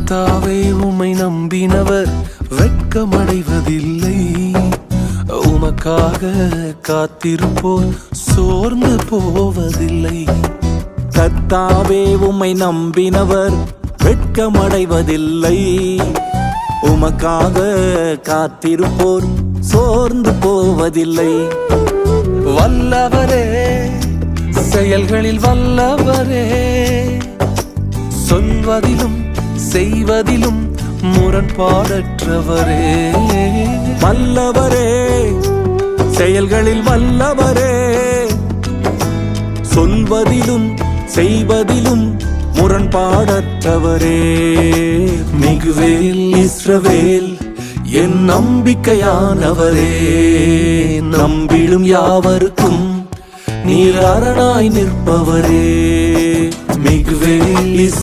கர்த்தாவே உம்மை நம்பினவர் வெட்கமடைவதில்லை. உமக்காக காத்திருப்போர் சோர்ந்து போவதில்லை. கர்த்தாவே உம்மை நம்பினவர் வெட்கமடைவதில்லை. உமக்காக காத்திருப்போர் சோர்ந்து போவதில்லை. வல்லவரே, செயல்களில் வல்லவரே, சொல்வதிலும் செய்வதிலும் முரண்பாடற்றவரே. வல்லவரே, செயல்களில் வல்லவரே, சொல்வதிலும் செய்வதிலும் முரண்பாடற்றவரே. மிகுவேல் இஸ்ரவேல் என் நம்பிக்கையானவரே, நம்பிடும் யாவருக்கும் நீர் அரணாய் நிற்பவரே. மிகுவேல்